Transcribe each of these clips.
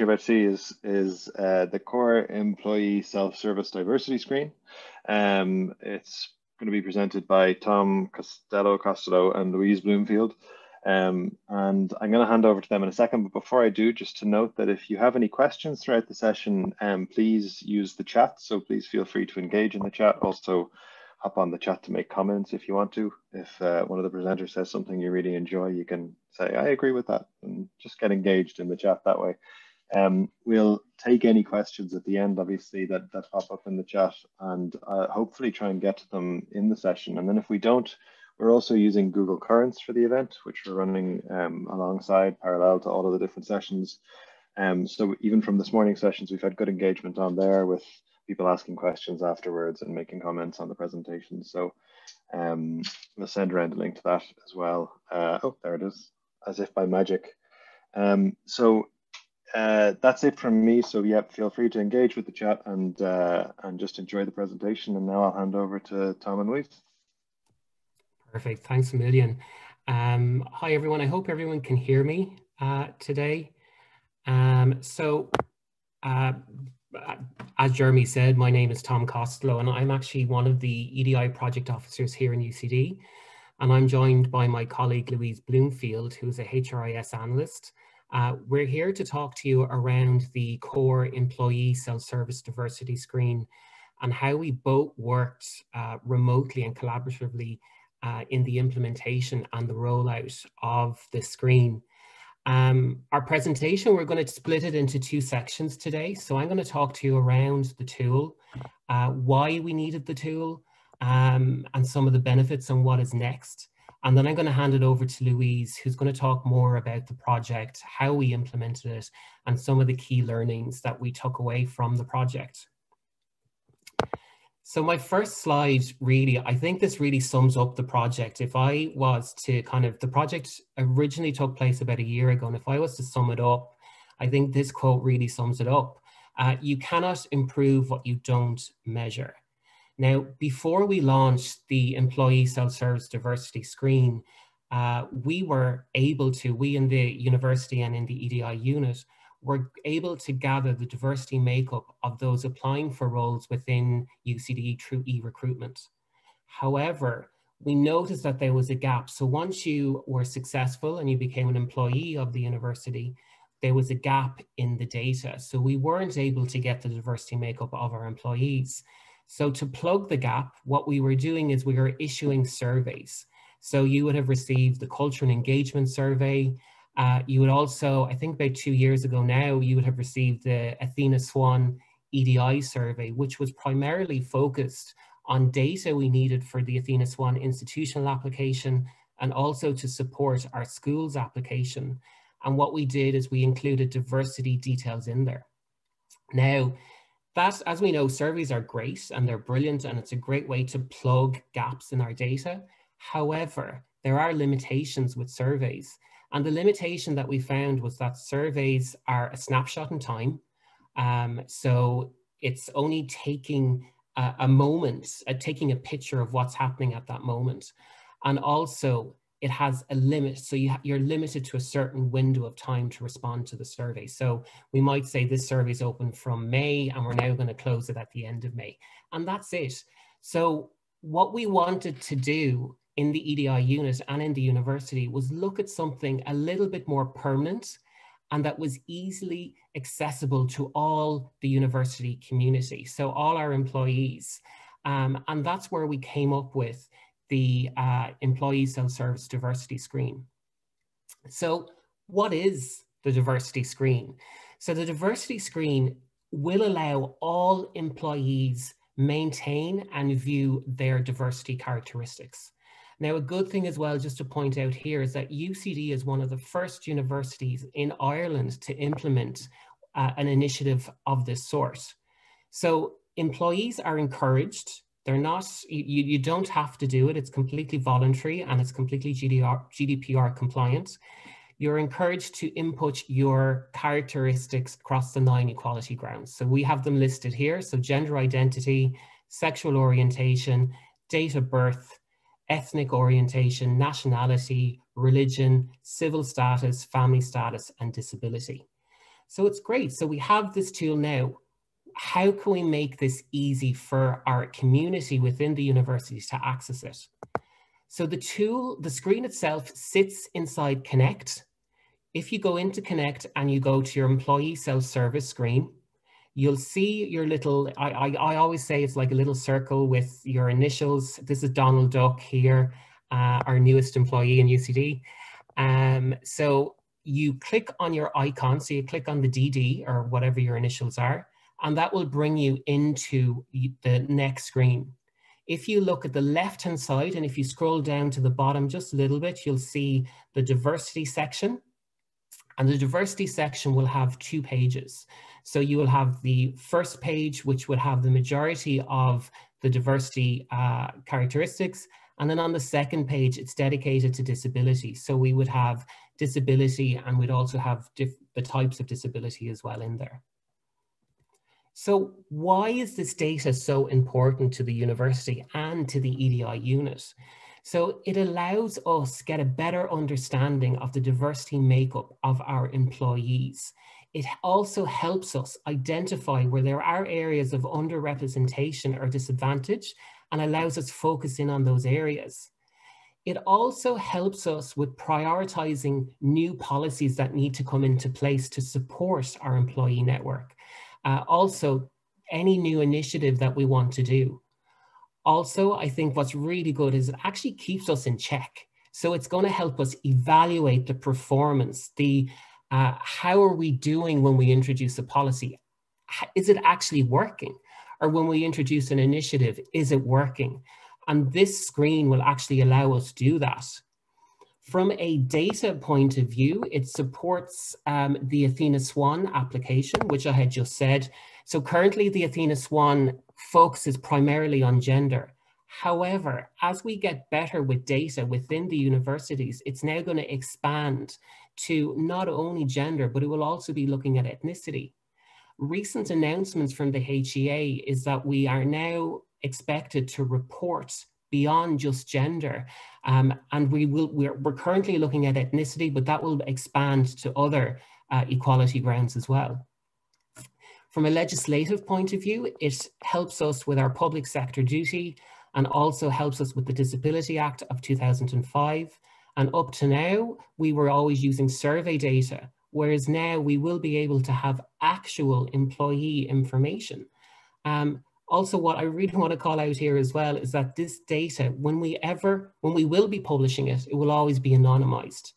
you're about to see is the core employee self-service diversity screen. It's going to be presented by Tom Costelloe and Louise Bloomfield. And I'm going to hand over to them in a second, but before I do, just to note that if you have any questions throughout the session, please use the chat. So please feel free to engage in the chat. Also, hop on the chat to make comments if you want to. If one of the presenters says something you really enjoy, you can say, I agree with that, and just get engaged in the chat that way. We'll take any questions at the end, obviously, that pop up in the chat, and hopefully try and get to them in the session. And then if we don't, we're also using Google Currents for the event, which we're running alongside, parallel to all of the different sessions. So even from this morning's sessions, we've had good engagement on there with people asking questions afterwards and making comments on the presentation. So we'll send around a link to that as well. Oh, there it is, as if by magic. So that's it from me. So yeah, feel free to engage with the chat and just enjoy the presentation. And now I'll hand over to Tom and Louise. Perfect, thanks a million. Hi everyone, I hope everyone can hear me today. As Jeremy said, my name is Tom Costelloe, and I'm actually one of the EDI project officers here in UCD. And I'm joined by my colleague, Louise Bloomfield, who's a HRIS analyst. We're here to talk to you around the core employee self-service diversity screen and how we both worked remotely and collaboratively in the implementation and the rollout of the screen. Our presentation, we're going to split it into two sections today. So I'm going to talk to you around the tool, why we needed the tool, and some of the benefits and what is next. And then I'm going to hand it over to Louise, who's going to talk more about the project, how we implemented it, and some of the key learnings that we took away from the project. So my first slide, really, I think this really sums up the project. If I was to the project originally took place about a year ago, and if I was to sum it up, I think this quote really sums it up. You cannot improve what you don't measure. Now, before we launched the employee self-service diversity screen, we in the university and in the EDI unit, were able to gather the diversity makeup of those applying for roles within UCD through e-recruitment. However, we noticed that there was a gap. So once you were successful and you became an employee of the university, there was a gap in the data. So we weren't able to get the diversity makeup of our employees. So to plug the gap, what we were doing is we were issuing surveys. So you would have received the culture and engagement survey. You would also, I think about 2 years ago now, you would have received the Athena Swan EDI survey, which was primarily focused on data we needed for the Athena Swan institutional application and also to support our school's application. And what we did is we included diversity details in there. Now, that, as we know, surveys are great and they're brilliant, and it's a great way to plug gaps in our data. However, there are limitations with surveys. And the limitation that we found was that surveys are a snapshot in time. So it's only taking a moment, taking a picture of what's happening at that moment. And also it has a limit. So you're limited to a certain window of time to respond to the survey. So we might say this survey is open from May and we're now going to close it at the end of May. And that's it. So what we wanted to do in the EDI unit and in the university was look at something a little bit more permanent and that was easily accessible to all the university community, so all our employees. And that's where we came up with the employee self-service diversity screen. So what is the diversity screen? So the diversity screen will allow all employees maintain and view their diversity characteristics. Now, a good thing as well, just to point out here, is that UCD is one of the first universities in Ireland to implement an initiative of this sort. So employees are encouraged. They're not, you don't have to do it. It's completely voluntary and it's completely GDPR compliant. You're encouraged to input your characteristics across the 9 equality grounds. So we have them listed here. So gender identity, sexual orientation, date of birth, ethnic orientation, nationality, religion, civil status, family status, and disability. So it's great. So we have this tool now. How can we make this easy for our community within the universities to access it? So the tool, the screen itself sits inside Connect. If you go into Connect and you go to your employee self-service screen, you'll see your little, I always say it's like a little circle with your initials. This is Donald Duck here, our newest employee in UCD. So you click on your icon, so you click on the DD or whatever your initials are, and that will bring you into the next screen. If you look at the left-hand side, and if you scroll down to the bottom just a little bit, you'll see the diversity section. And the diversity section will have 2 pages. So you will have the first page, which would have the majority of the diversity characteristics. And then on the second page, it's dedicated to disability. So we would have disability, and we'd also have the types of disability as well in there. So why is this data so important to the university and to the EDI unit? So it allows us get a better understanding of the diversity makeup of our employees. It also helps us identify where there are areas of underrepresentation or disadvantage and allows us focus in on those areas. It also helps us with prioritizing new policies that need to come into place to support our employee network. Also, any new initiative that we want to do. Also, I think what's really good is it actually keeps us in check. So it's going to help us evaluate the performance, how are we doing when we introduce a policy? Is it actually working? Or when we introduce an initiative, is it working? And this screen will actually allow us to do that. From a data point of view, it supports the Athena Swan application, which I had just said. So currently the Athena Swan focuses primarily on gender. However, as we get better with data within the universities, it's now going to expand to not only gender, but it will also be looking at ethnicity. Recent announcements from the HEA is that we are now expected to report beyond just gender. And we're currently looking at ethnicity, but that will expand to other equality grounds as well. From a legislative point of view, it helps us with our public sector duty and also helps us with the Disability Act of 2005. And up to now, we were always using survey data, whereas now we will be able to have actual employee information. Also, what I really want to call out here as well is that this data, when we will be publishing it, it will always be anonymized.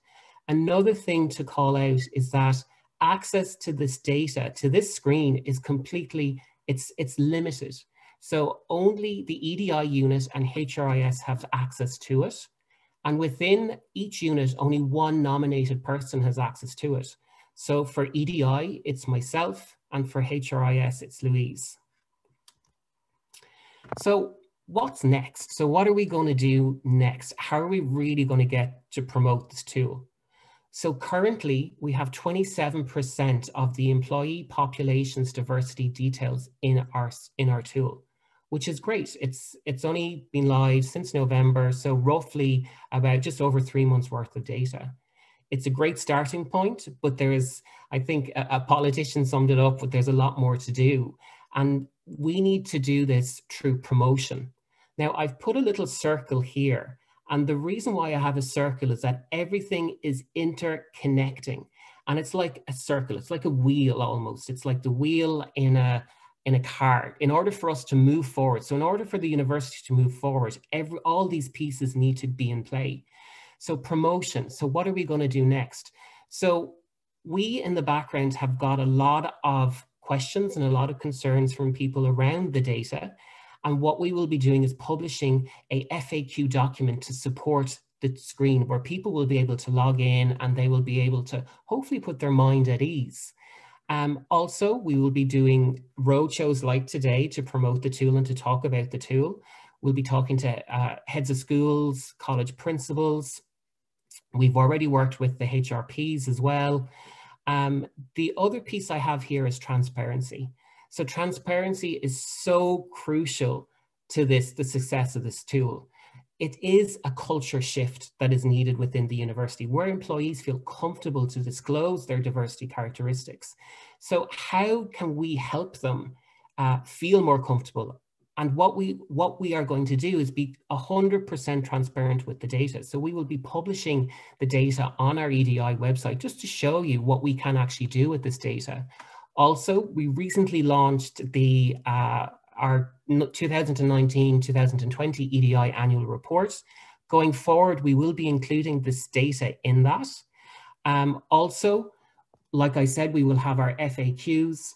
Another thing to call out is that access to this data, to this screen, is completely, it's limited. So only the EDI unit and HRIS have access to it. And within each unit, only one nominated person has access to it. So for EDI, it's myself, and for HRIS, it's Louise. So what's next? So what are we going to do next? How are we really going to get to promote this tool? So currently we have 27% of the employee population's diversity details in our tool, which is great. It's only been live since November, so roughly about just over 3 months worth of data. It's a great starting point, but there is, I think a politician summed it up, but there's a lot more to do. And we need to do this through promotion. Now, I've put a little circle here, and the reason why I have a circle is that everything is interconnecting, and it's like a circle. It's like a wheel almost. It's like the wheel in a car. In order for us to move forward, so in order for the university to move forward, all these pieces need to be in play. So promotion. So what are we going to do next? So we in the background have got a lot of questions and a lot of concerns from people around the data. And what we will be doing is publishing a FAQ document to support the screen, where people will be able to log in and they will be able to hopefully put their mind at ease. Also, we will be doing roadshows like today to promote the tool and to talk about the tool. We'll be talking to heads of schools, college principals. We've already worked with the HRPs as well. The other piece I have here is transparency. So transparency is so crucial to the success of this tool. it is a culture shift that is needed within the university, where employees feel comfortable to disclose their diversity characteristics. So how can we help them feel more comfortable? And what we are going to do is be 100% transparent with the data. So we will be publishing the data on our EDI website just to show you what we can actually do with this data. Also, we recently launched the our 2019-2020 EDI annual report. Going forward, we will be including this data in that. Also, like I said, we will have our FAQs.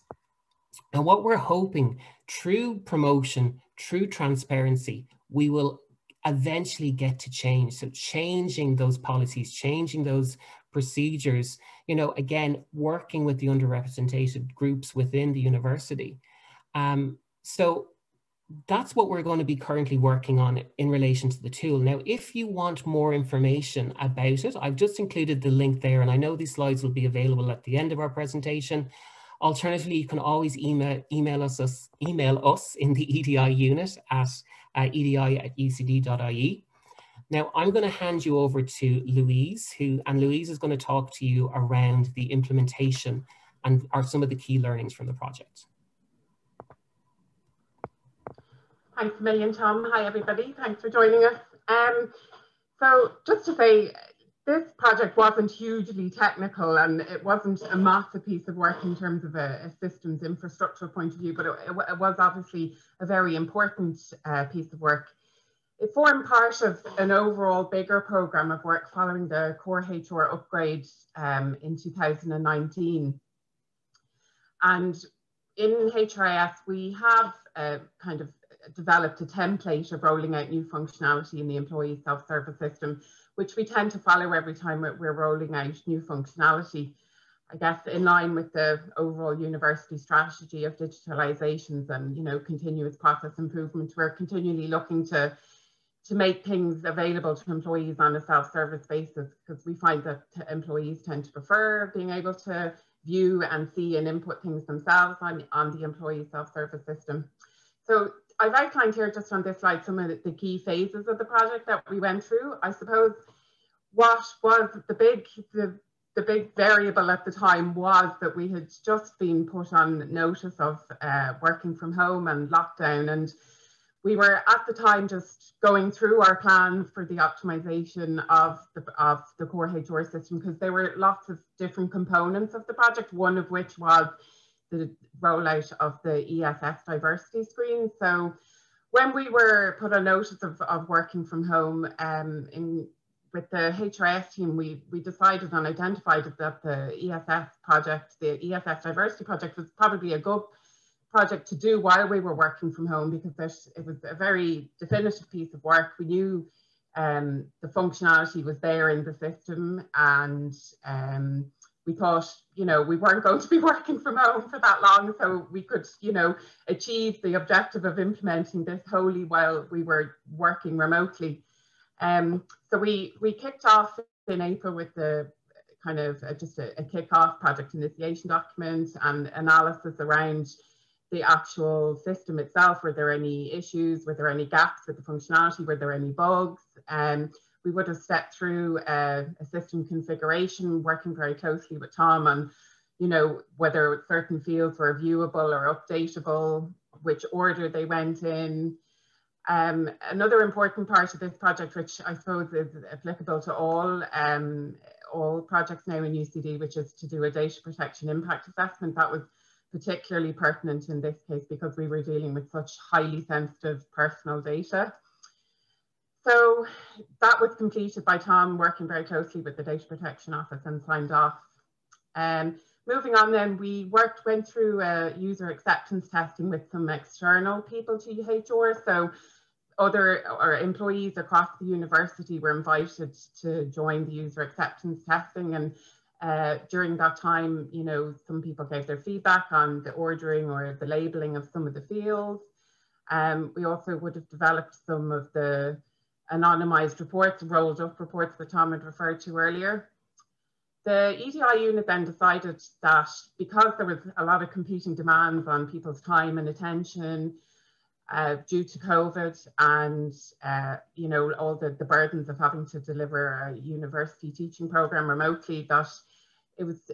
And what we're hoping, through promotion, through transparency, we will eventually get to change. So changing those policies, changing those procedures, you know, again, working with the underrepresented groups within the university. So that's what we're going to be currently working on in relation to the tool. Now, if you want more information about it, I've just included the link there, and I know these slides will be available at the end of our presentation. Alternatively, you can always email us in the EDI unit at edi@ucd.ie. Now, I'm going to hand you over to Louise, and Louise is going to talk to you around the implementation and some of the key learnings from the project. Thanks a million, Tom. Hi, everybody. Thanks for joining us. So just to say, this project wasn't hugely technical, and it wasn't a massive piece of work in terms of a systems infrastructure point of view, but it was obviously a very important piece of work. It formed part of an overall bigger program of work following the core HR upgrade in 2019. And in HRIS, we have kind of developed a template of rolling out new functionality in the employee self-service system, which we tend to follow every time we're rolling out new functionality. I guess in line with the overall university strategy of digitalizations and, you know, continuous process improvement, we're continually looking to make things available to employees on a self-service basis, because we find that employees tend to prefer being able to view and see and input things themselves on the employee self-service system. So I've outlined here just on this slide some of the key phases of the project that we went through. I suppose what was the big variable at the time was that we had just been put on notice of working from home and lockdown, and we were at the time just going through our plans for the optimization of the core HR system, because there were lots of different components of the project, one of which was the rollout of the ESS diversity screen. So when we were put on notice of working from home with the HRIS team, we decided and identified that the ESS project, the ESS diversity project, was probably a good project to do while we were working from home, because it was a very definitive piece of work. We knew the functionality was there in the system, and we thought, you know, we weren't going to be working from home for that long, so we could, you know, achieve the objective of implementing this wholly while we were working remotely. So we kicked off in April with the kind of just a kick-off project initiation document and analysis around the actual system itself. Were there any issues? Were there any gaps with the functionality? Were there any bugs? We would have stepped through a system configuration, working very closely with Tom on, you know, whether certain fields were viewable or updatable, which order they went in. Another important part of this project, which I suppose is applicable to all projects now in UCD, which is to do a data protection impact assessment. That was particularly pertinent in this case because we were dealing with such highly sensitive personal data. So that was completed by Tom working very closely with the Data Protection Office and signed off. Moving on then, we went through user acceptance testing with some external people to HR. So other employees across the university were invited to join the user acceptance testing, and during that time, you know, some people gave their feedback on the ordering or the labeling of some of the fields. We also would have developed some of the anonymized reports, rolled up reports that Tom had referred to earlier. The EDI unit then decided that because there was a lot of competing demands on people's time and attention, due to COVID and, you know, all the burdens of having to deliver a university teaching program remotely, that it was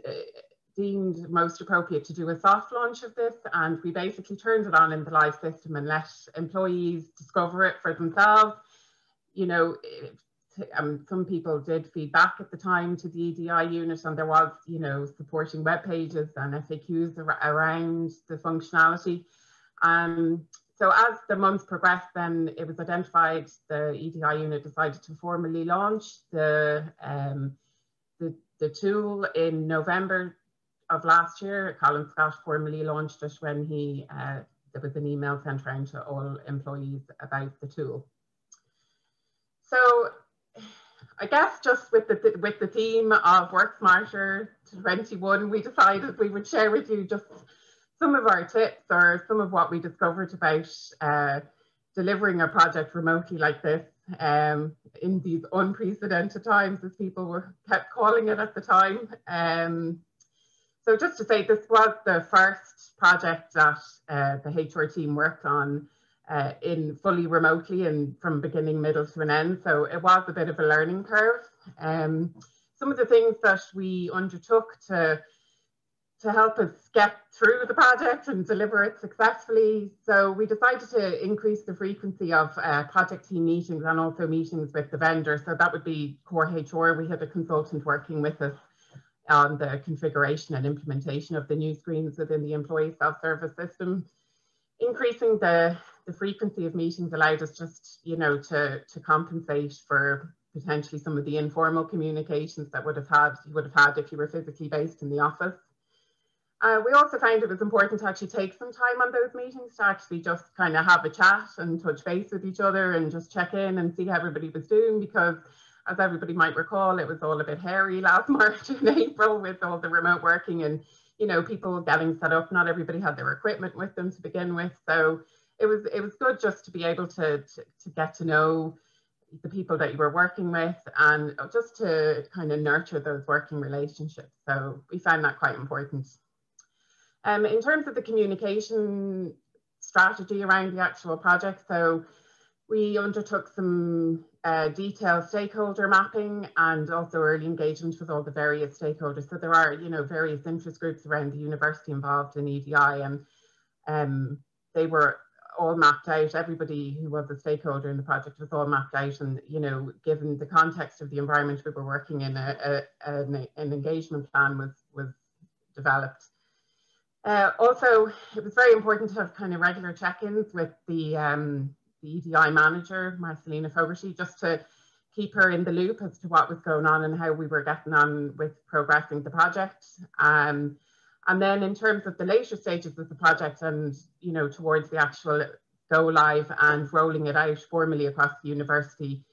deemed most appropriate to do a soft launch of this. And we basically turned it on in the live system and let employees discover it for themselves. You know, some people did feedback at the time to the EDI unit, and there was, you know, supporting web pages and FAQs around the functionality. So as the months progressed, then it was identified, the EDI unit decided to formally launch the tool in November of last year. Colin Scott formally launched it when there was an email sent around to all employees about the tool. So I guess just with the theme of Work Smarter 21, we decided we would share with you just some of our tips or some of what we discovered about delivering a project remotely like this in these unprecedented times, as people kept calling it at the time. So just to say, this was the first project that the HR team worked on in fully remotely and from beginning, middle to an end. So it was a bit of a learning curve. Some of the things that we undertook to help us get through the project and deliver it successfully. So we decided to increase the frequency of project team meetings and also meetings with the vendor. So that would be Core HR. We had a consultant working with us on the configuration and implementation of the new screens within the employee self-service system. Increasing the frequency of meetings allowed us just, you know, to compensate for potentially some of the informal communications that you would have had if you were physically based in the office. We also found it was important to actually take some time on those meetings to actually just kind of have a chat and touch base with each other and just check in and see how everybody was doing, because as everybody might recall, it was all a bit hairy last March and April with all the remote working and, you know, people getting set up. Not everybody had their equipment with them to begin with. So it was good just to be able to get to know the people that you were working with and just to kind of nurture those working relationships. So we found that quite important. In terms of the communication strategy around the actual project, so we undertook some detailed stakeholder mapping and also early engagement with all the various stakeholders. So there are, you know, various interest groups around the university involved in EDI, and they were all mapped out. Everybody who was a stakeholder in the project was all mapped out, and, you know, given the context of the environment we were working in, an engagement plan was developed. Also, it was very important to have kind of regular check-ins with the EDI manager, Marcelina Fogarty, just to keep her in the loop as to what was going on and how we were getting on with progressing the project. And then in terms of the later stages of the project and, you know, towards the actual go live and rolling it out formally across the university,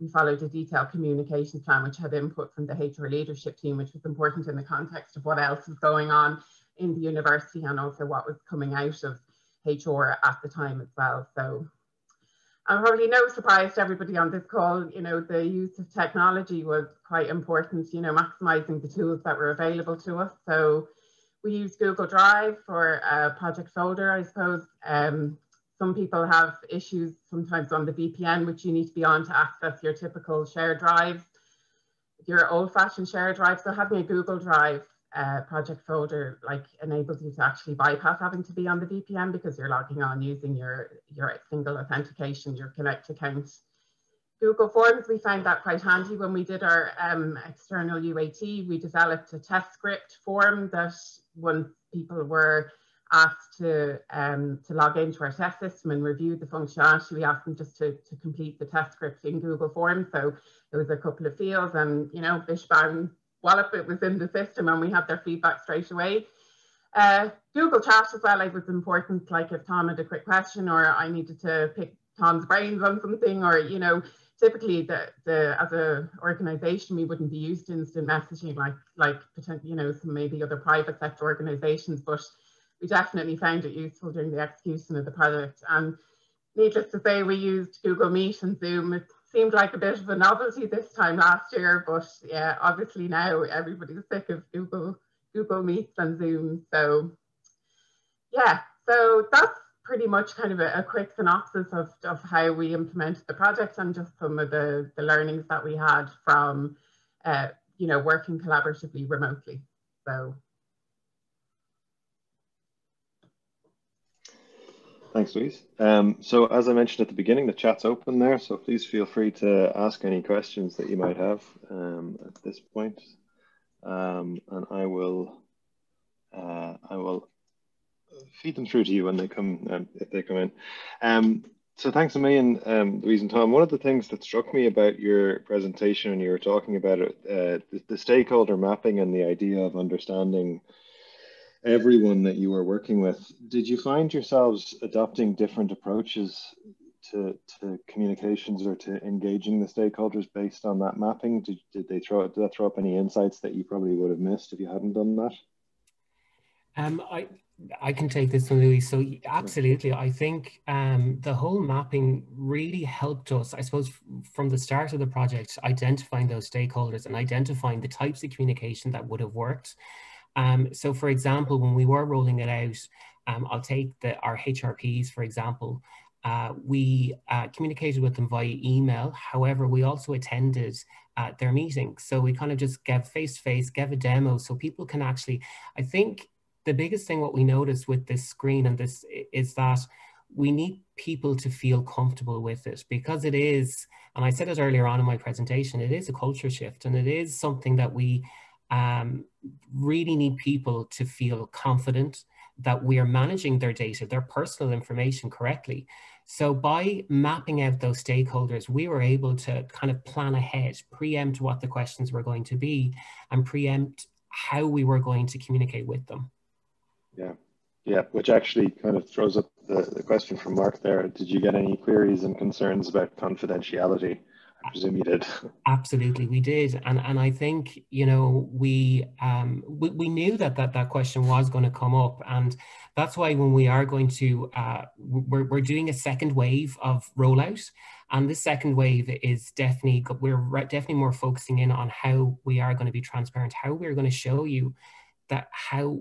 we followed a detailed communication plan which had input from the HR leadership team, which was important in the context of what else was going on in the university and also what was coming out of HR at the time as well. So probably no surprise to everybody on this call, you know, the use of technology was quite important, you know, maximizing the tools that were available to us. So we used Google Drive for a project folder, I suppose. Some people have issues sometimes on the VPN, which you need to be on to access your typical shared drives, your old-fashioned shared drive. So having a Google Drive project folder enables you to actually bypass having to be on the VPN because you're logging on using your single authentication, your Connect account. Google Forms, we found that quite handy when we did our external UAT. We developed a test script form that when people were asked to log into our test system and review the functionality, we asked them just to complete the test script in Google Forms. So there was a couple of fields and, you know, bish bang wallop, it was in the system and we had their feedback straight away. Google Chat as well, it was important, like if Tom had a quick question or I needed to pick Tom's brains on something, or, you know, typically as a organization, we wouldn't be used to instant messaging like you know, some maybe other private sector organizations, but we definitely found it useful during the execution of the project. And needless to say, we used Google Meet and Zoom. It seemed like a bit of a novelty this time last year, but yeah, obviously now everybody's sick of Google Meets and Zoom. So yeah, so that's pretty much kind of a quick synopsis of how we implemented the project and just some of the learnings that we had from, you know, working collaboratively remotely. So. Thanks, Louise. So as I mentioned at the beginning, the chat's open there, so please feel free to ask any questions that you might have at this point. And I will feed them through to you when they come, if they come in. So thanks a million, Louise and Tom. One of the things that struck me about your presentation when you were talking about it, the stakeholder mapping and the idea of understanding everyone that you were working with, did you find yourselves adopting different approaches to communications or to engaging the stakeholders based on that mapping? Did that throw up any insights that you probably would have missed if you hadn't done that? I can take this one, Louise. So absolutely, I think the whole mapping really helped us, I suppose, from the start of the project, identifying those stakeholders and identifying the types of communication that would have worked. So for example, when we were rolling it out, I'll take our HRPs, for example. We communicated with them via email. However, we also attended their meetings. So we kind of just gave face-to-face, gave a demo so people can actually, I think the biggest thing what we noticed with this screen and this is that we need people to feel comfortable with it, because it is, and I said it earlier on in my presentation, it is a culture shift, and it is something that we really need people to feel confident that we are managing their data, their personal information correctly. So by mapping out those stakeholders, we were able to kind of plan ahead, preempt what the questions were going to be, and preempt how we were going to communicate with them. Yeah, which actually kind of throws up the question from Mark there. Did you get any queries and concerns about confidentiality? I presume you did. Absolutely, we did, and I think, you know, we knew that question was going to come up, and that's why when we are going to we're doing a second wave of rollout, and this second wave is definitely, we're definitely more focusing in on how we are going to be transparent, how we're going to show you that how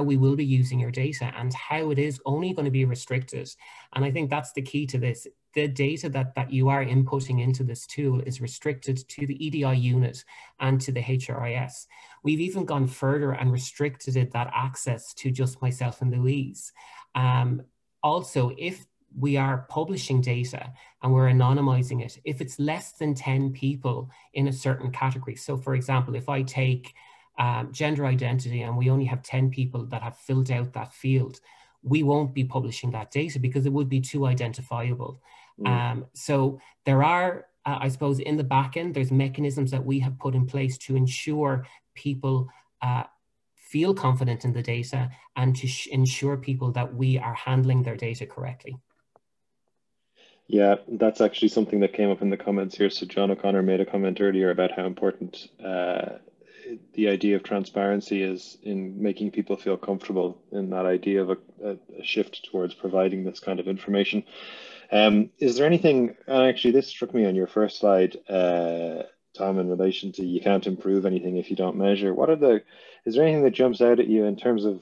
we will be using your data and how it is only going to be restricted. And I think that's the key to this. The data that you are inputting into this tool is restricted to the EDI unit and to the HRIS. We've even gone further and restricted that access to just myself and Louise. Also, if we are publishing data and we're anonymizing it, if it's less than 10 people in a certain category. So for example, if I take gender identity and we only have 10 people that have filled out that field, we won't be publishing that data because it would be too identifiable. So there are, I suppose, in the back end, there's mechanisms that we have put in place to ensure people feel confident in the data and to ensure people that we are handling their data correctly. Yeah, that's actually something that came up in the comments here. So John O'Connor made a comment earlier about how important the idea of transparency is in making people feel comfortable in that idea of a shift towards providing this kind of information. Is there anything, and actually this struck me on your first slide, Tom, in relation to you can't improve anything if you don't measure. Is there anything that jumps out at you in terms of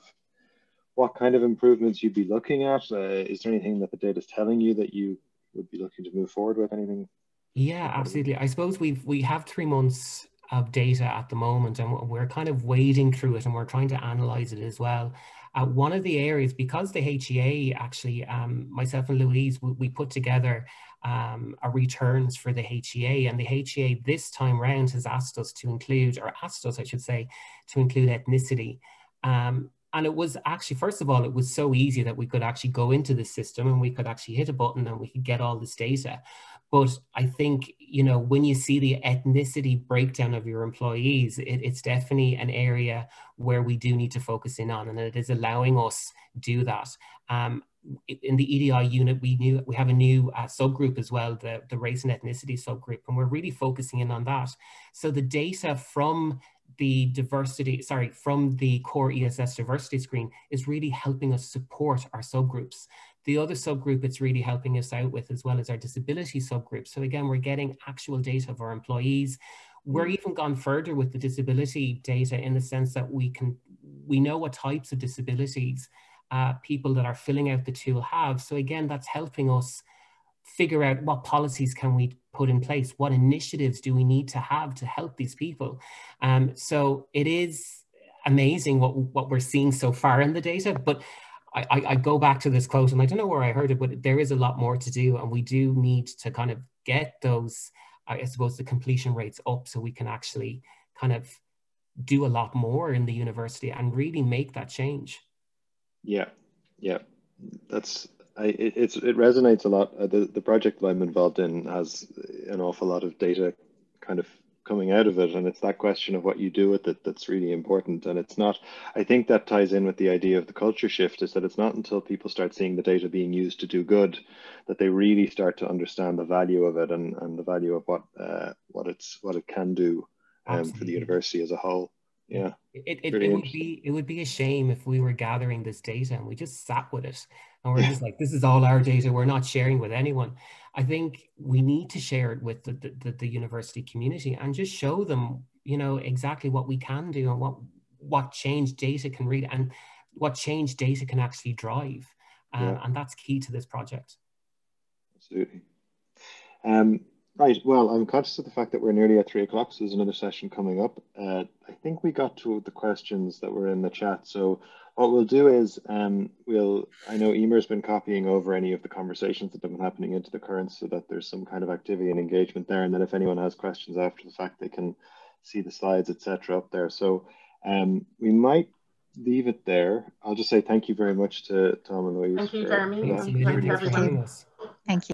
what kind of improvements you'd be looking at? Is there anything that the data is telling you that you would be looking to move forward with? Anything? Yeah, absolutely. I suppose we have 3 months of data at the moment, and we're kind of wading through it and we're trying to analyze it as well. One of the areas, because the HEA actually, myself and Louise, we put together a returns for the HEA, and the HEA this time round has asked us, I should say, to include ethnicity. And it was actually, first of all, it was so easy that we could actually go into the system and we could actually hit a button and we could get all this data. But I think, you know, when you see the ethnicity breakdown of your employees, it's definitely an area where we do need to focus in on, and it is allowing us do that. In the EDI unit, we have a new subgroup as well, the race and ethnicity subgroup, and we're really focusing in on that. So the data from the from the core ESS diversity screen is really helping us support our subgroups. The other subgroup it's really helping us out with as well as our disability subgroup. So again, we're getting actual data of our employees. We're even gone further with the disability data in the sense that we know what types of disabilities people that are filling out the tool have. So again, that's helping us figure out what policies can we put in place, what initiatives do we need to have to help these people. So it is amazing what we're seeing so far in the data, but I go back to this quote, and I don't know where I heard it, but there is a lot more to do, and we do need to kind of get those, I suppose, the completion rates up so we can actually kind of do a lot more in the university and really make that change. Yeah, it resonates a lot. The project that I'm involved in has an awful lot of data kind of coming out of it, and it's that question of what you do with it that's really important. And it's not, I think that ties in with the idea of the culture shift, is that it's not until people start seeing the data being used to do good that they really start to understand the value of it, and the value of what it can do for the university as a whole. Yeah, it would be a shame if we were gathering this data and we just sat with it and we're just like, this is all our data, we're not sharing with anyone. I think we need to share it with the university community and just show them, you know, exactly what we can do and what change data can read and what change data can actually drive. And that's key to this project. Absolutely. Right, well, I'm conscious of the fact that we're nearly at 3 o'clock, so there's another session coming up. I think we got to the questions that were in the chat. So what we'll do is, I know Emer's been copying over any of the conversations that have been happening into the current so that there's some kind of activity and engagement there. And then if anyone has questions after the fact, they can see the slides, etc. up there. So we might leave it there. I'll just say thank you very much to Tom and Louise. Thank you, Jeremy. Thanks, everyone. Thank you.